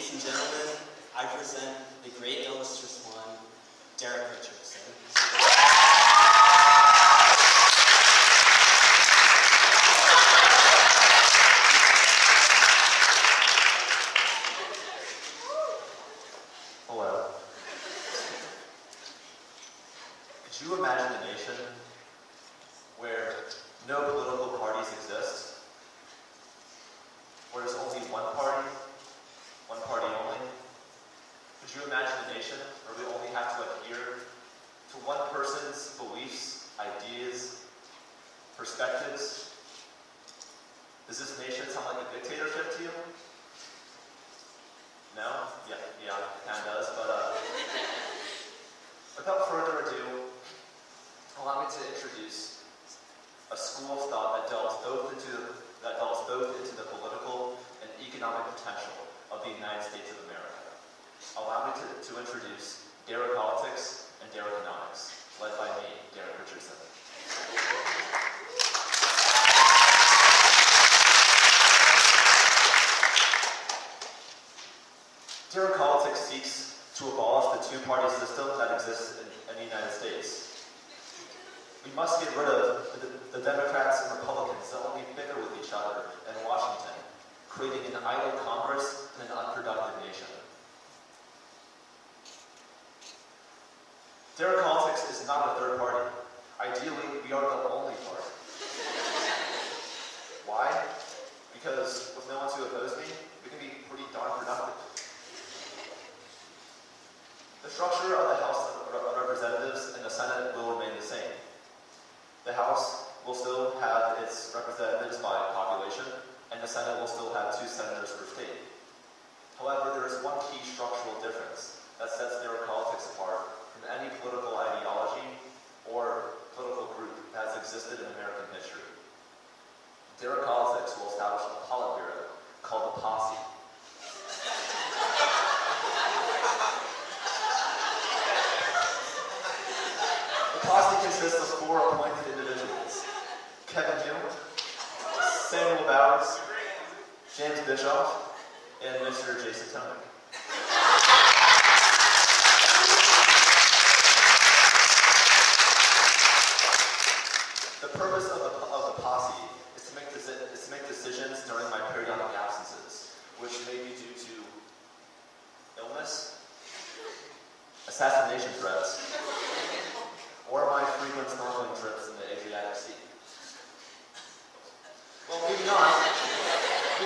Ladies and gentlemen, I present the great illustrious one, Derecolitics. Hello. Could you imagine a nation where no political parties exist, where there's only one party only? Could you imagine a nation where we only have to adhere to one person's beliefs, ideas, perspectives? Does this nation sound like a dictatorship to you? No? Yeah, it kind of does, but without further ado, allow me to introduce a school of thought that delves both into the political and economic potential of the United States of America. Allow me to introduce Derecolitics and Dereconomics, led by me, Derek Richardson. Derecolitics seeks to abolish the two-party system that exists in the United States. We must get rid of the Democrats and Republicans that only bicker with each other in Washington, creating an idle Congress and an unproductive nation. Derecolitics is not a third party. Ideally, we are the only party. Why? Because with no one to oppose me, we can be pretty darn productive. The structure of the House of Representatives and the Senate will remain the same. The House will still have its representatives by population, and the Senate will still have 2 senators per state. However, there is one key structural difference that sets Derecolitics apart from any political ideology or political group that has existed in American history. Derecolitics will establish a politburo called the Posse. The Posse consists of 4 appointed individuals: Kevin Hume, Samuel Bowers, James Bischoff, and Mr. Jason Tomic. The purpose of the Posse is to make decisions during my periodic absences, which may be due to illness, assassination threats, or my frequent snorkeling trips in the Adriatic Sea. Well, moving on to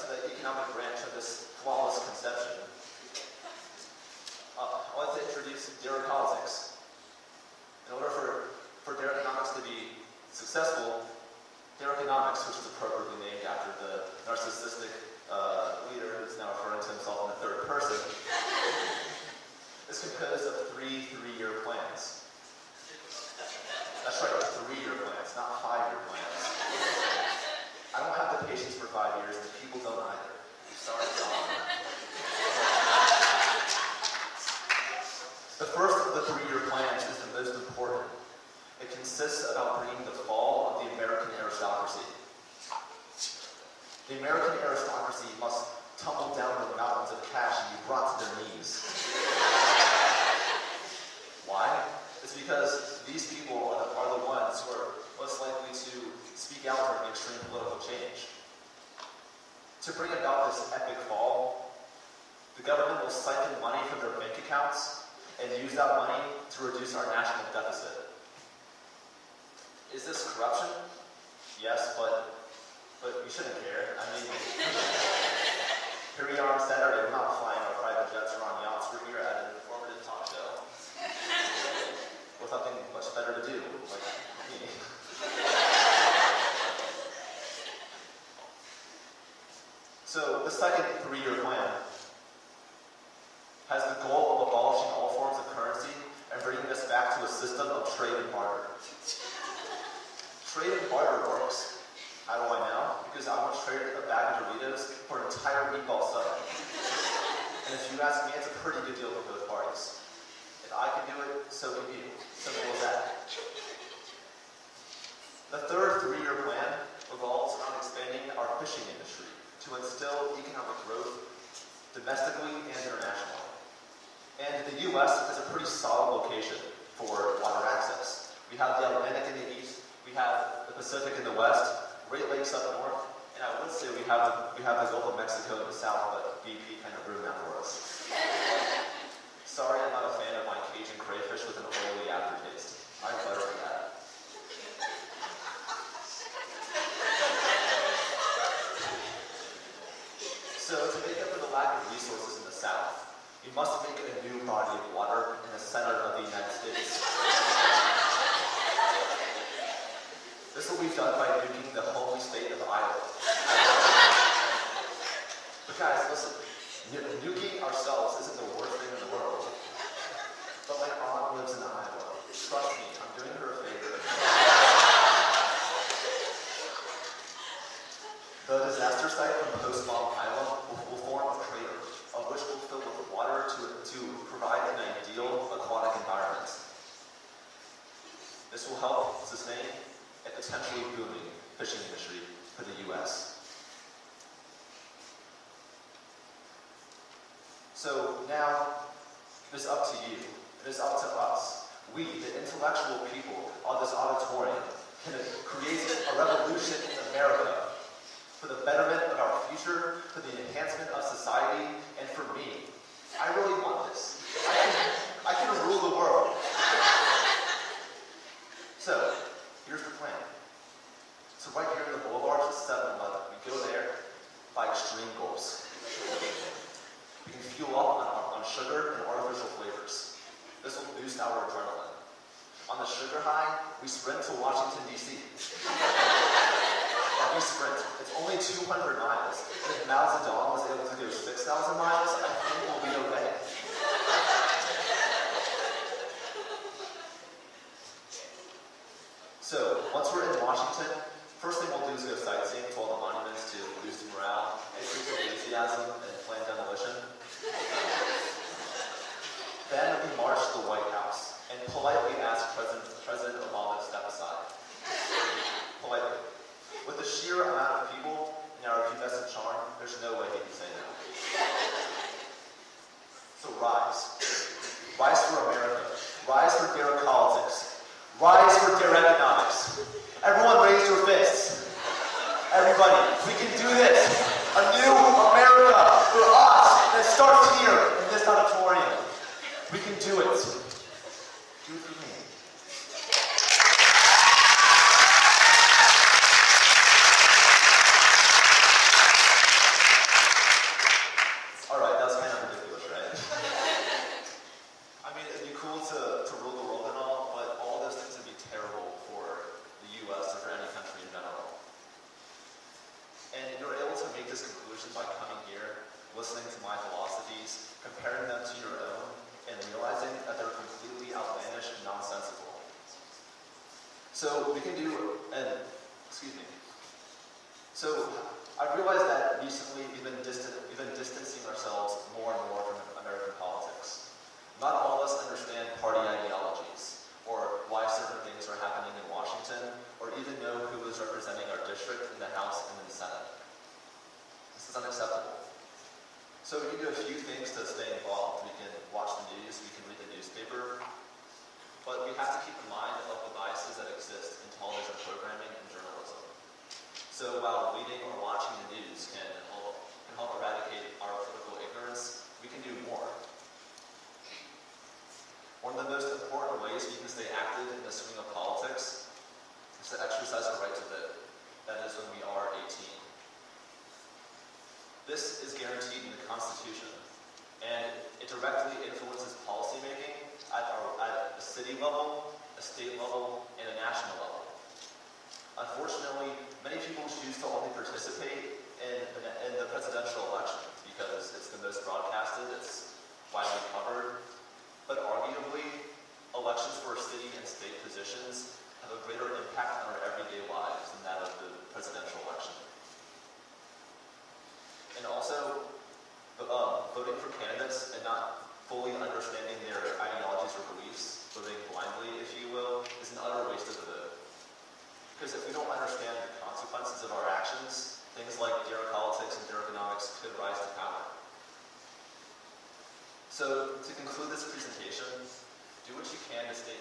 the economic branch of this flawless conception. I'd like to introduce Derecolitics. In order for Dereconomics to be successful, Dereconomics, which is appropriately named after the narcissistic leader who's now referring to himself in the third person, is composed of 3 3-year plans. That's right, 3-year plans, not 5-year plans. I don't have the patience for 5 years, and people don't either. Sorry, John. The first of the 3-year plans is the most important. It consists about bringing the fall of the American aristocracy. The American aristocracy must tumble down the mountains of cash and be brought to their knees. Why? It's because these people are the ones who are most likely to speak out during extreme political change. To bring about this epic fall, the government will siphon money from their bank accounts and use that money to reduce our national deficit. Is this corruption? Yes, but you shouldn't care. I mean, here we are on Saturday, we're not flying our private jets or on yachts, we're here at an informative talk show. With something much better to do, like me. So, the second 3-year plan has the goal of abolishing all forms of currency and bringing us back to a system of trade and barter. Trade and barter works. How do I know? Because I once traded a bag of Doritos for an entire meatball sub. And if you ask me, it's a pretty good deal for both parties. If I can do it, so can you. Simple as that. The third 3-year plan revolves around expanding our fishing industry to instill economic growth, pretty solid location for water access. We have the Atlantic in the east, we have the Pacific in the west, Great Lakes up north, and I would say we have the Gulf of Mexico in the south, but BP kind of ruined that for us. Sorry, I'm not a fan of my Cajun crayfish with an oily aftertaste. I'm better for that. So to make up for the lack of resources in the south, we must make a new body of water in the center of the United States. This will be done by nuking the holy state of Iowa. But guys, listen, nuking ourselves isn't the worst thing in the world. But my aunt lives in Iowa. Trust me, I'm doing her a favor. The disaster site from Post-Bomb, Iowa will form a crater, of which will fill with water to provide an ideal aquatic environment. This will help sustain a potentially booming fishing industry for the U.S. So now, it is up to you. It is up to us. We, the intellectual people of this auditorium, can create a revolution in America for the betterment of our future, for the enhancement of society, and for me. I really want this. I can rule the world. So, here's the plan. So right here in the boulevard is 7-Eleven. We go there, buy extreme goals. We can fuel up on sugar and artificial flavors. This will boost our adrenaline. On the sugar high, we sprint to Washington, D.C. We sprint. It's only 200 miles. And if Mao Zedong was able to go 6,000 miles, I think we'll be okay. So, once we're in Washington, first thing we'll do is go sightseeing to all the monuments to boost morale, increase enthusiasm, and plan demolition. Then we march to the White House and politely ask President Obama to step aside. Politely. With the sheer amount of people and our pubescent charm, there's no way he can say no. So rise. Rise for America. Rise for Derecolitics. Rise for Derecolitics. Everyone raise your fists. Everybody, we can do this. A new America for us. And it starts here in this auditorium. We can do it. Do it for me. Alright, that was kind of ridiculous, right? I mean, it'd be cool to rule the world and all, but all those things would be terrible for the U.S. or for any country in general. And you're able to make this conclusion by coming here, listening to my philosophies, comparing them to your own, and realizing that they're completely outlandish and nonsensical. So we can do, So I've realized that recently we've been distancing ourselves more and more from American politics. Not all of us understand party ideologies, or why certain things are happening in Washington, or even know who is representing our district in the House and in the Senate. This is unacceptable. So we can do a few things to stay involved. We can watch the news, we can read the newspaper, but we have to keep in mind of the biases that exist in television programming and journalism. So while reading or watching the news can help eradicate our political ignorance, we can do more. One of the most important ways we can stay active in the swing of politics is to exercise our right to vote. That is when we are 18. This is guaranteed in the Constitution, and it directly influences policymaking at the city level, a state level, and a national level. Unfortunately, many people choose to only participate in the presidential election because it's the most broadcasted, it's widely covered, but arguably, elections for city and state positions have a greater impact on our everyday lives than that of the presidential election. And also, voting for candidates and not fully understanding their ideologies or beliefs, voting blindly, if you will, is an utter waste of the vote. Because if we don't understand the consequences of our actions, things like Derecolitics and Dereconomics could rise to power. So to conclude this presentation, do what you can to stay